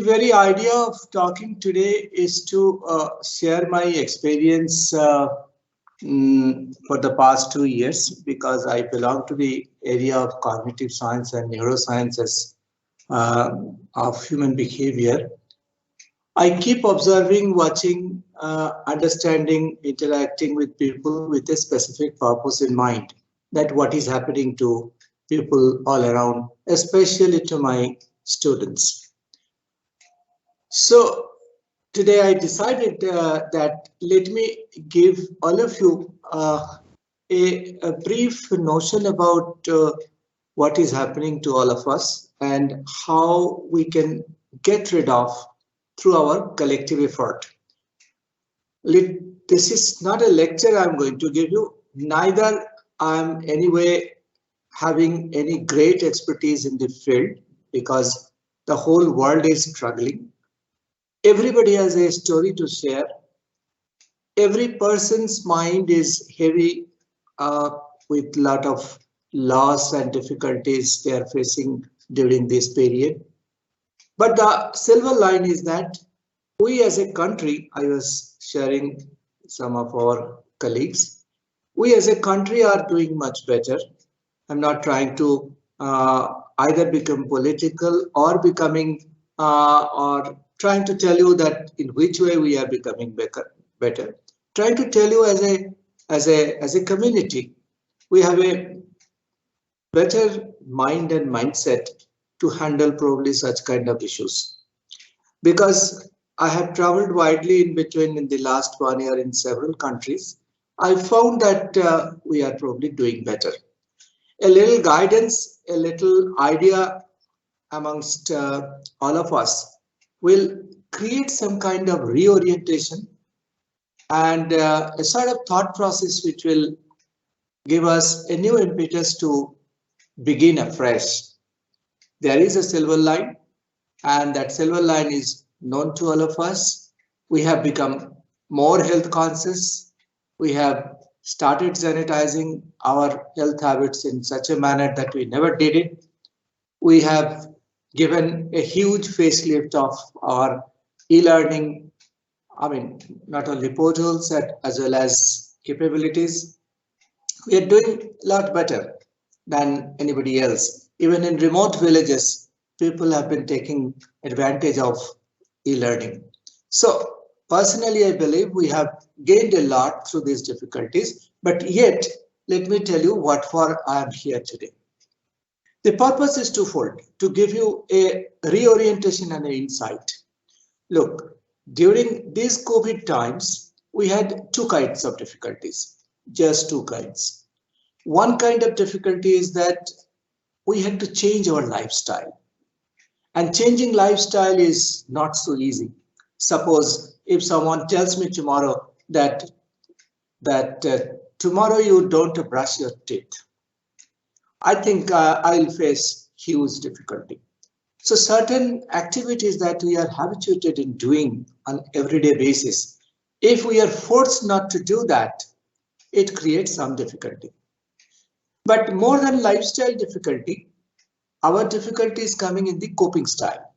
very idea of talking today is to share my experience for the past 2 years because I belong to the area of cognitive science and neurosciences of human behavior. I keep observing, watching, understanding, interacting with people with a specific purpose in mind. That what is happening to people all around, especially to my students. So today I decided that let me give all of you a brief notion about what is happening to all of us and how we can get rid of through our collective effort. This is not a lecture I'm going to give you, neither I'm anyway having any great expertise in the field because the whole world is struggling. Everybody has a story to share. Every person's mind is heavy with a lot of loss and difficulties they are facing during this period. But the silver line is that we as a country, I was sharing some of our colleagues, we as a country are doing much better. I'm not trying to either become political or becoming or trying to tell you that in which way we are becoming better. Trying to tell you as a community, we have a better mind and mindset to handle probably such kind of issues. Because I have traveled widely in between in the last 1 year in several countries, I found that we are probably doing better. A little guidance, a little idea amongst all of us will create some kind of reorientation and a sort of thought process which will give us a new impetus to begin afresh. There is a silver line, and that silver line is known to all of us. We have become more health conscious. We have started sanitizing our health habits in such a manner that we never did it. We have given a huge facelift of our e-learning, I mean, not only portals as well as capabilities. We are doing a lot better than anybody else. Even in remote villages, people have been taking advantage of e-learning. So personally, I believe we have gained a lot through these difficulties, but yet, let me tell you what for I am here today. The purpose is twofold, to give you a reorientation and an insight. Look, during these COVID times, we had two kinds of difficulties, just two kinds. One kind of difficulty is that we had to change our lifestyle. And changing lifestyle is not so easy. Suppose if someone tells me tomorrow that tomorrow you don't brush your teeth, I think I'll face huge difficulty. So certain activities that we are habituated in doing on everyday basis, if we are forced not to do that, it creates some difficulty. But more than lifestyle difficulty, our difficulty is coming in the coping style.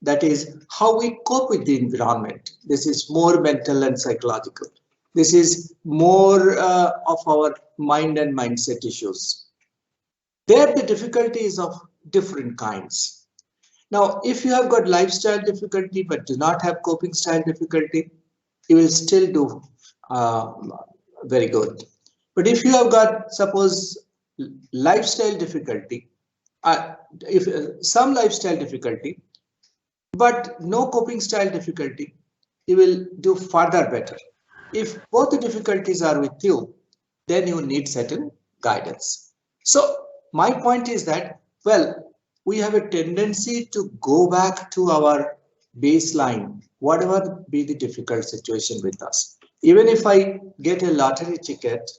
That is how we cope with the environment. This is more mental and psychological. This is more of our mind and mindset issues. There the difficulty is of different kinds. Now, if you have got lifestyle difficulty but do not have coping style difficulty, you will still do very good. But if you have got, suppose, lifestyle difficulty, some lifestyle difficulty, but no coping style difficulty, you will do further better. If both the difficulties are with you, then you need certain guidance. So my point is that, well, we have a tendency to go back to our baseline, whatever be the difficult situation with us. Even if I get a lottery ticket,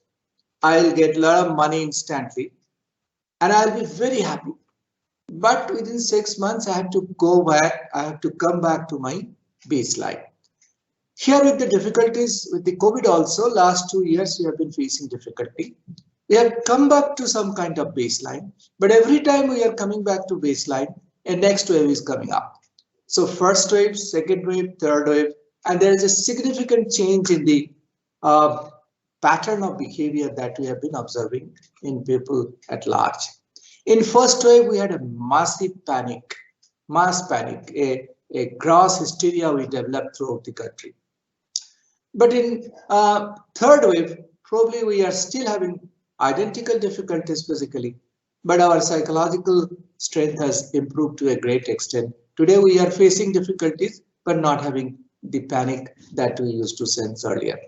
I'll get a lot of money instantly and I'll be very happy. But within 6 months, I have to go back, I have to come back to my baseline. Here with the difficulties with the COVID also, last 2 years we have been facing difficulty. We have come back to some kind of baseline, but every time we are coming back to baseline, a next wave is coming up. So first wave, second wave, third wave, and there is a significant change in the uh, pattern of behavior that we have been observing in people at large. In first wave, we had a massive panic, mass panic, a gross hysteria we developed throughout the country. But in third wave, probably we are still having identical difficulties physically, but our psychological strength has improved to a great extent. Today we are facing difficulties, but not having the panic that we used to sense earlier.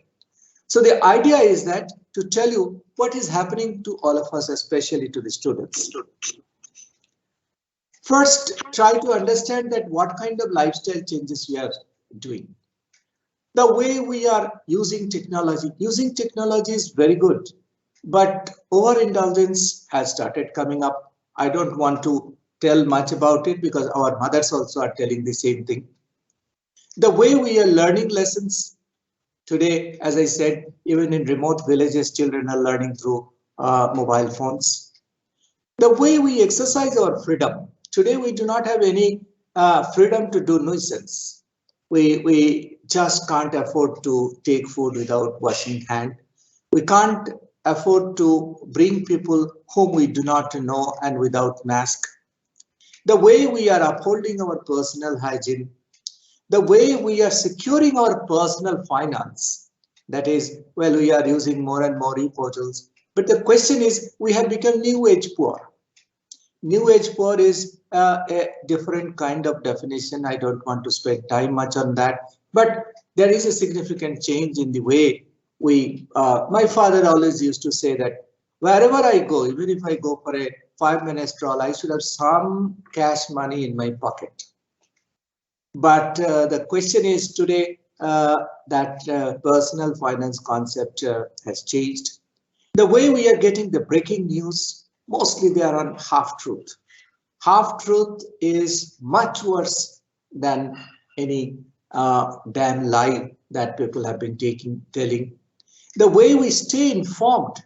So the idea is that to tell you what is happening to all of us, especially to the students. First, try to understand that what kind of lifestyle changes we are doing. The way we are using technology is very good, but overindulgence has started coming up. I don't want to tell much about it because our mothers also are telling the same thing. The way we are learning lessons today, as I said, even in remote villages, children are learning through mobile phones. The way we exercise our freedom. Today we do not have any freedom to do nuisance. We just can't afford to take food without washing hand. We can't afford to bring people whom we do not know and without mask. The way we are upholding our personal hygiene, the way we are securing our personal finance, that is, well, we are using more and more e-portals. But the question is, we have become new age poor. New age poor is a different kind of definition. I don't want to spend time much on that, but there is a significant change in the way my father always used to say that wherever I go, even if I go for a 5-minute stroll, I should have some cash money in my pocket. But the question is today that personal finance concept has changed. The way we are getting the breaking news, mostly they are on half-truth. Half-truth is much worse than any damn lie that people have been telling. The way we stay informed,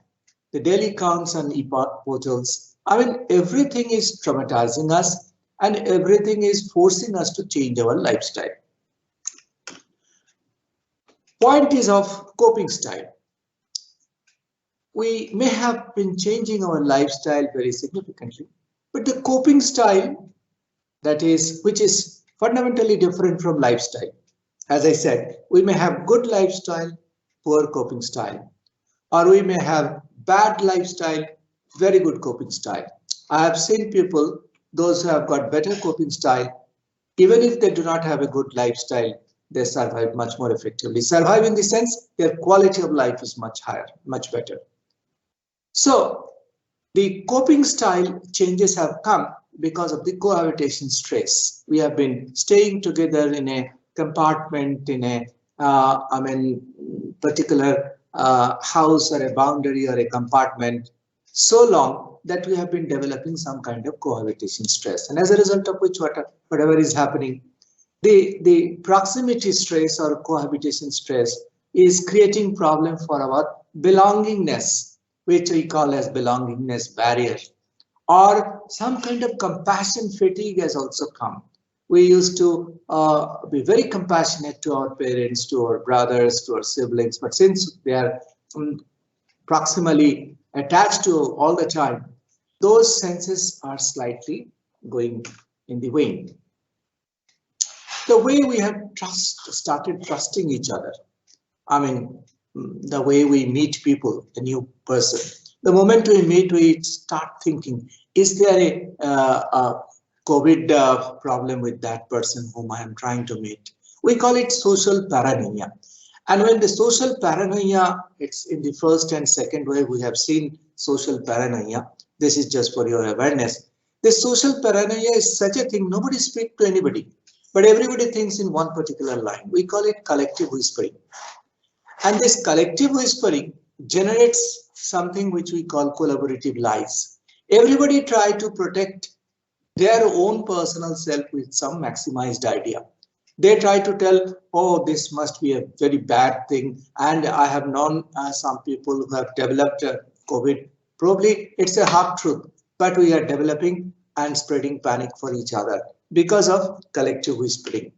the daily counts and e-portals, I mean, everything is traumatizing us and everything is forcing us to change our lifestyle. Point is of coping style. We may have been changing our lifestyle very significantly, but the coping style, that is, which is fundamentally different from lifestyle. As I said, we may have good lifestyle, poor coping style, or we may have bad lifestyle, very good coping style. I have seen people, those who have got better coping style, even if they do not have a good lifestyle, they survive much more effectively. Survive in the sense their quality of life is much higher, much better. So the coping style changes have come because of the cohabitation stress. We have been staying together in a compartment, in a particular house or a boundary or a compartment so long that we have been developing some kind of cohabitation stress. And as a result of which, whatever is happening, the proximity stress or cohabitation stress is creating problem for our belongingness, which we call as belongingness barrier, or some kind of compassion fatigue has also come. We used to be very compassionate to our parents, to our brothers, to our siblings, but since they are proximally attached to all the time, those senses are slightly going in the wane. The way we have started trusting each other, I mean, the way we meet people, a new person. The moment we meet, we start thinking, is there a COVID problem with that person whom I am trying to meet? We call it social paranoia. And when the social paranoia, it's in the first and second wave, we have seen social paranoia. This is just for your awareness. The social paranoia is such a thing, nobody speaks to anybody, but everybody thinks in one particular line. We call it collective whispering. And this collective whispering generates something which we call collaborative lies. Everybody tries to protect their own personal self with some maximized idea. They try to tell, oh, this must be a very bad thing. And I have known some people who have developed COVID. Probably it's a half truth, but we are developing and spreading panic for each other because of collective whispering.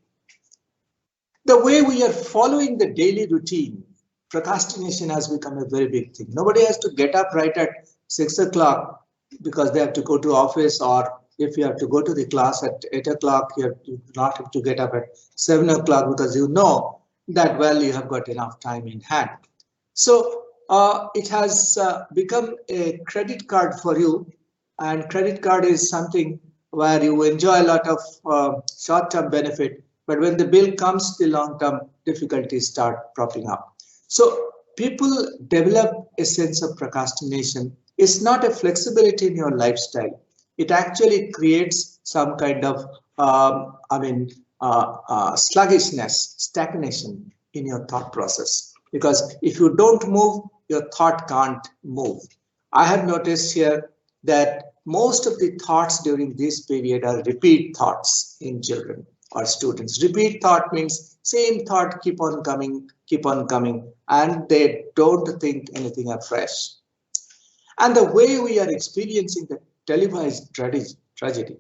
The way we are following the daily routine, procrastination has become a very big thing. Nobody has to get up right at 6 o'clock because they have to go to office, or if you have to go to the class at 8 o'clock, you not have to get up at 7 o'clock because you know that, well, you have got enough time in hand. So it has become a credit card for you, and credit card is something where you enjoy a lot of short-term benefit, but when the bill comes, the long-term difficulties start propping up. So people develop a sense of procrastination. It's not a flexibility in your lifestyle. It actually creates some kind of, sluggishness, stagnation in your thought process. Because if you don't move, your thought can't move. I have noticed here that most of the thoughts during this period are repeat thoughts in children or students. Repeat thought means same thought keep on coming, and they don't think anything afresh. And the way we are experiencing the televised tragedy,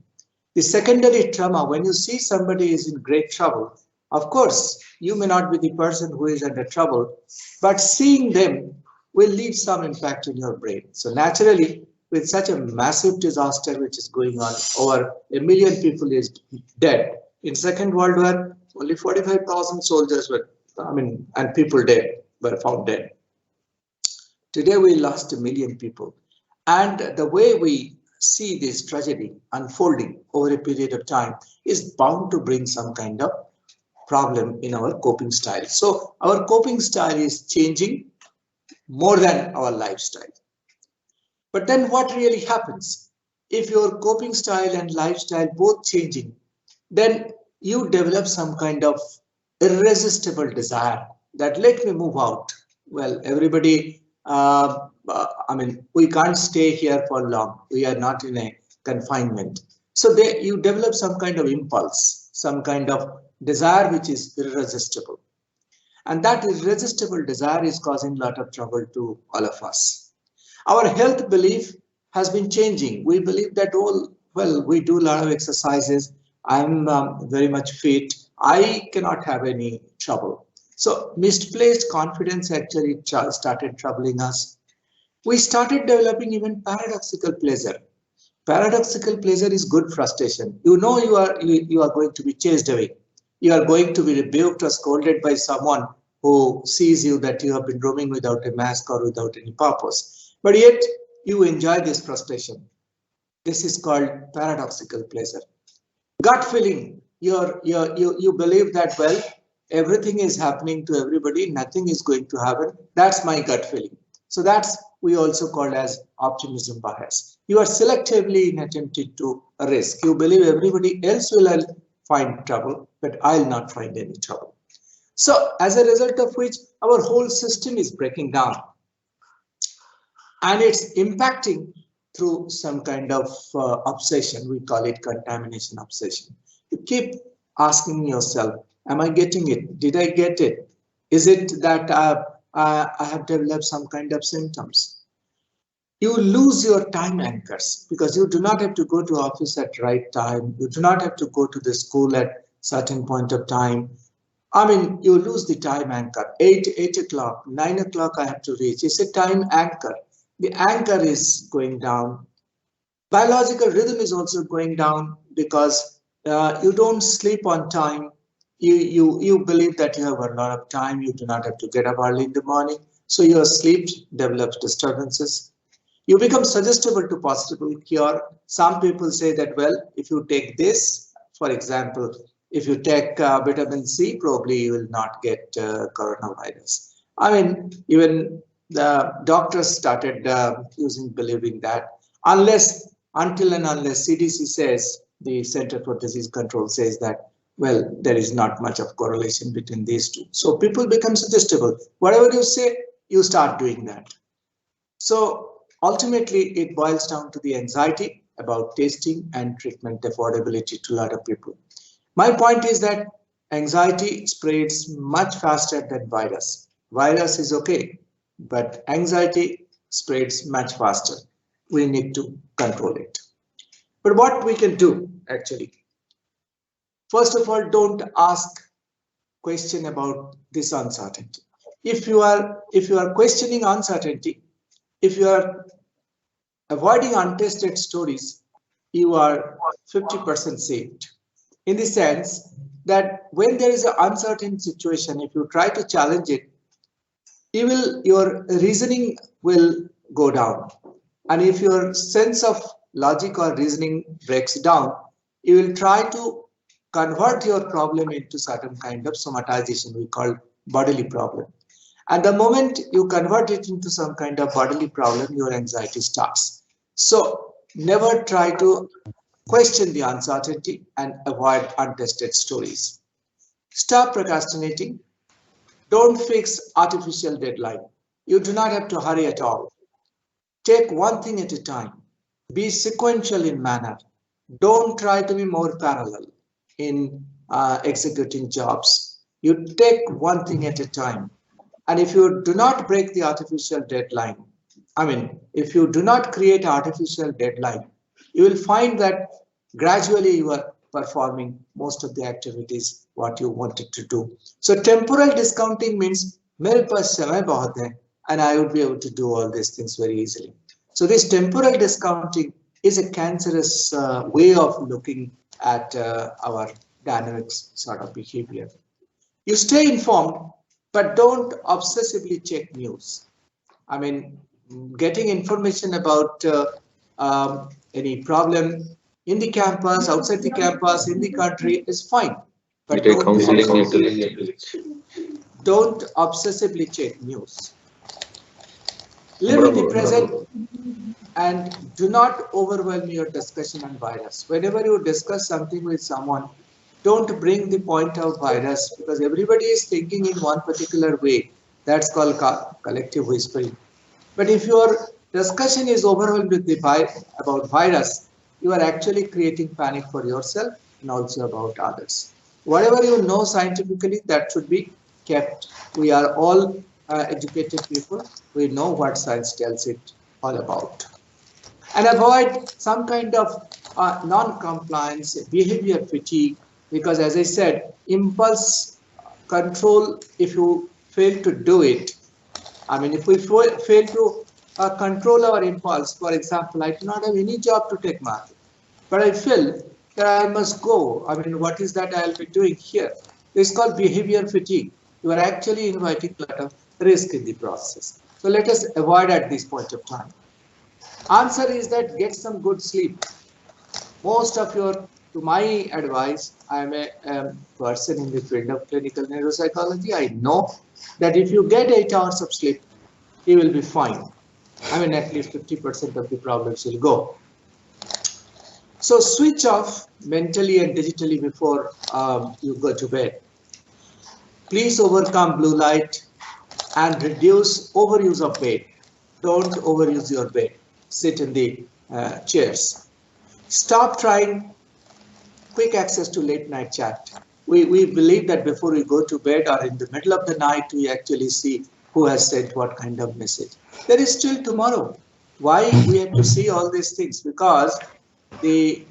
the secondary trauma, when you see somebody is in great trouble, of course, you may not be the person who is under trouble, but seeing them will leave some impact in your brain. So naturally, with such a massive disaster which is going on, over 1 million people is dead. In Second World War, only 45,000 soldiers were, and people dead, were found dead. Today we lost 1 million people. And the way we see this tragedy unfolding over a period of time is bound to bring some kind of problem in our coping style. So our coping style is changing more than our lifestyle. But then what really happens? If your coping style and lifestyle both changing, then you develop some kind of irresistible desire that let me move out. Well, everybody, we can't stay here for long. We are not in a confinement. So you develop some kind of impulse, some kind of desire which is irresistible. And that irresistible desire is causing a lot of trouble to all of us. Our health belief has been changing. We believe that, we do a lot of exercises. I'm very much fit. I cannot have any trouble. So misplaced confidence actually started troubling us. We started developing even paradoxical pleasure. Paradoxical pleasure is good frustration. You know you are going to be chased away. You are going to be rebuked or scolded by someone who sees you that you have been roaming without a mask or without any purpose. But yet you enjoy this frustration. This is called paradoxical pleasure. Gut feeling. You believe that, well, everything is happening to everybody, nothing is going to happen. That's my gut feeling. So that's we also call as optimism bias. You are selectively inattentive to a risk. You believe everybody else will find trouble, but I'll not find any trouble. So as a result of which our whole system is breaking down, and it's impacting through some kind of obsession. We call it contamination obsession. You keep asking yourself, am I getting it? Did I get it? Is it that I have developed some kind of symptoms? You lose your time anchors because you do not have to go to office at right time. You do not have to go to the school at certain point of time. You lose the time anchor. 8 o'clock, 9 o'clock I have to reach. It's a time anchor. The anchor is going down. Biological rhythm is also going down because you don't sleep on time. You believe that you have a lot of time. You do not have to get up early in the morning. So your sleep develops disturbances. You become suggestible to possible cure. Some people say that, well, if you take this, for example, if you take vitamin C, probably you will not get coronavirus. Even the doctors started believing that until and unless CDC says, the Center for Disease Control says that, well, there is not much of correlation between these two. So people become suggestible. Whatever you say, you start doing that. So ultimately, it boils down to the anxiety about testing and treatment affordability to a lot of people. My point is that anxiety spreads much faster than virus. Virus is okay, but anxiety spreads much faster. We need to control it. But what we can do actually, first of all, don't ask question about this uncertainty. If you are questioning uncertainty, if you are avoiding untested stories, you are 50% saved. In the sense that when there is an uncertain situation, if you try to challenge it, your reasoning will go down. And if your sense of logic or reasoning breaks down, you will try to convert your problem into certain kind of somatization we call bodily problem. And the moment you convert it into some kind of bodily problem, your anxiety starts. So never try to question the uncertainty and avoid untested stories. Stop procrastinating. Don't fix artificial deadline. You do not have to hurry at all. Take one thing at a time. Be sequential in manner. Don't try to be more parallel in executing jobs. You take one thing at a time. And if you do not break the artificial deadline, if you do not create artificial deadline, you will find that gradually you are performing most of the activities what you wanted to do. So temporal discounting means mere paas samay bahut hai, and I would be able to do all these things very easily. So this temporal discounting is a cancerous way of looking at our dynamics sort of behavior. You stay informed, but don't obsessively check news. Getting information about any problem in the campus, outside the campus, in the country is fine. But don't obsessively check news. Live in the present and do not overwhelm your discussion on virus. Whenever you discuss something with someone, don't bring the point out virus, because everybody is thinking in one particular way. That's called collective whispering. But if your discussion is overwhelmed with the about virus, you are actually creating panic for yourself and also about others. Whatever you know scientifically, that should be kept. We are all educated people. We know what science tells it all about. And avoid some kind of non-compliance, behavior fatigue, because as I said, impulse control, if you fail to do it, if we fail to control our impulse, for example, I do not have any job to take math, but I feel that I must go. What is that I'll be doing here? It's called behavior fatigue. You are actually inviting a lot of risk in the process. So let us avoid at this point of time. Answer is that get some good sleep. To my advice, I'm a person in the field of clinical neuropsychology. I know that if you get 8 hours of sleep, you will be fine. At least 50% of the problems will go. So switch off mentally and digitally before you go to bed. Please overcome blue light and reduce overuse of bed. Don't overuse your bed. Sit in the chairs. Stop trying quick access to late night chat. We believe that before we go to bed or in the middle of the night, we actually see who has sent what kind of message. There is still tomorrow. Why we have to see all these things? Because it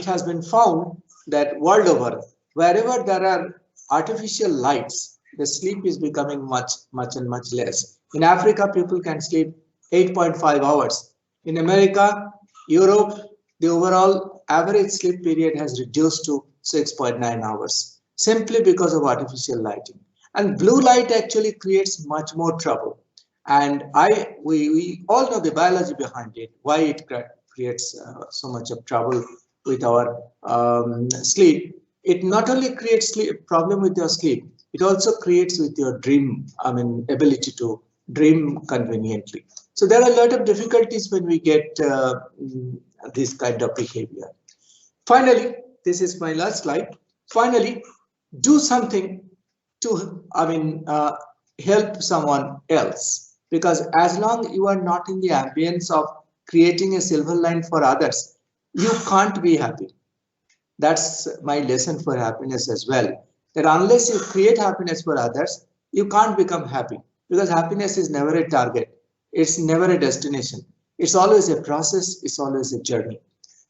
has been found that world over, wherever there are artificial lights, the sleep is becoming much less. In Africa, people can sleep 8.5 hours. In America, Europe, the overall average sleep period has reduced to 6.9 hours, simply because of artificial lighting. And blue light actually creates much more trouble. And we all know the biology behind it, why it creates so much of trouble with our sleep. It not only creates problem with your sleep, it also creates with your dream, ability to dream conveniently. So there are a lot of difficulties when we get this kind of behavior. Finally, this is my last slide. Finally, do something to help someone else, because as long you are not in the ambience of creating a silver line for others, you can't be happy. That's my lesson for happiness as well, that unless you create happiness for others, you can't become happy, because happiness is never a target. It's never a destination. It's always a process. It's always a journey.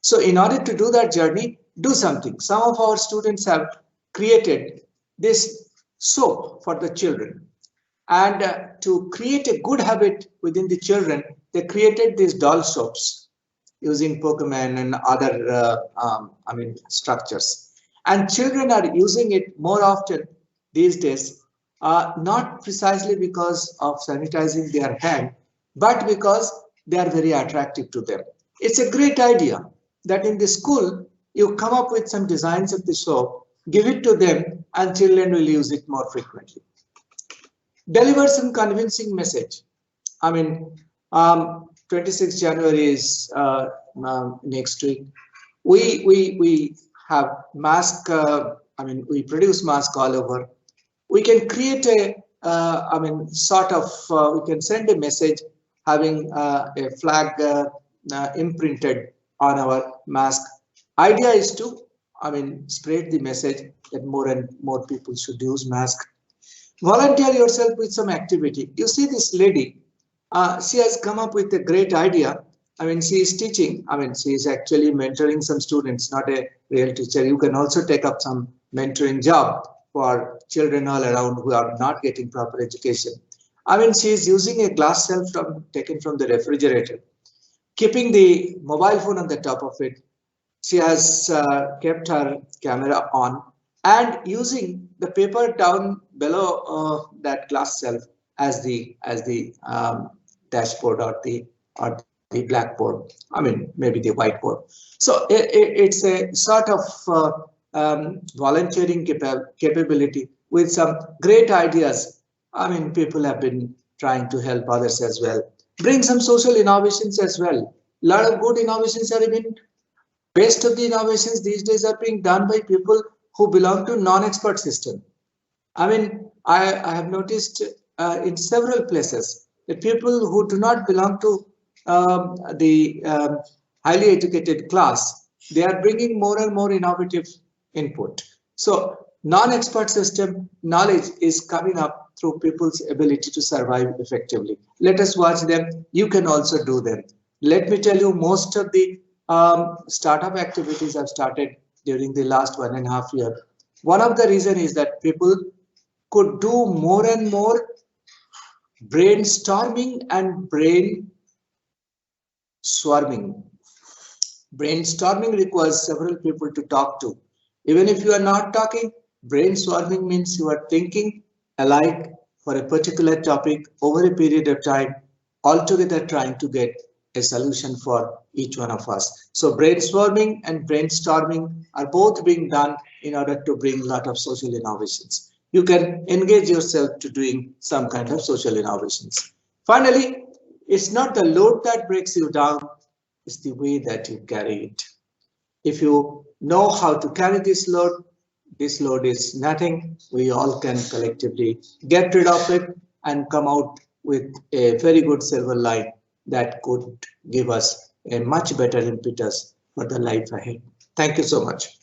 So in order to do that journey, do something. Some of our students have created this soap for the children. And to create a good habit within the children, they created these doll soaps using Pokemon and other structures. And children are using it more often these days, not precisely because of sanitizing their hand, but because they are very attractive to them. It's a great idea that in the school, you come up with some designs of the soap, give it to them, and children will use it more frequently. Deliver some convincing message. I mean, 26th January is next week. We have mask. We produce mask all over. We can create a, we can send a message having a flag imprinted on our mask. Idea is to, spread the message that more and more people should use mask. Volunteer yourself with some activity. You see this lady, she has come up with a great idea. She is teaching. She is actually mentoring some students, not a real teacher. You can also take up some mentoring job for children all around who are not getting proper education. She is using a glass shelf taken from the refrigerator, keeping the mobile phone on the top of it. She has kept her camera on and using the paper down below that glass shelf as the dashboard or the blackboard. Maybe the whiteboard. So it's a sort of volunteering capability with some great ideas. People have been trying to help others as well. Bring some social innovations as well. A lot of good innovations are even. Best of the innovations these days are being done by people who belong to non-expert system. I have noticed in several places that people who do not belong to the highly educated class, they are bringing more and more innovative input. So non-expert system knowledge is coming up through people's ability to survive effectively. Let us watch them. You can also do them. Let me tell you, most of the startup activities have started during the last 1.5 years. One of the reasons is that people could do more and more brainstorming and brain swarming. Brainstorming requires several people to talk to. Even if you are not talking, brain swarming means you are thinking alike for a particular topic over a period of time, altogether trying to get a solution for each one of us. So brainstorming and brainstorming are both being done in order to bring a lot of social innovations. You can engage yourself to doing some kind of social innovations. Finally, it's not the load that breaks you down, it's the way that you carry it. If you know how to carry this load is nothing. We all can collectively get rid of it and come out with a very good silver line that could give us a much better impetus for the life ahead. Thank you so much.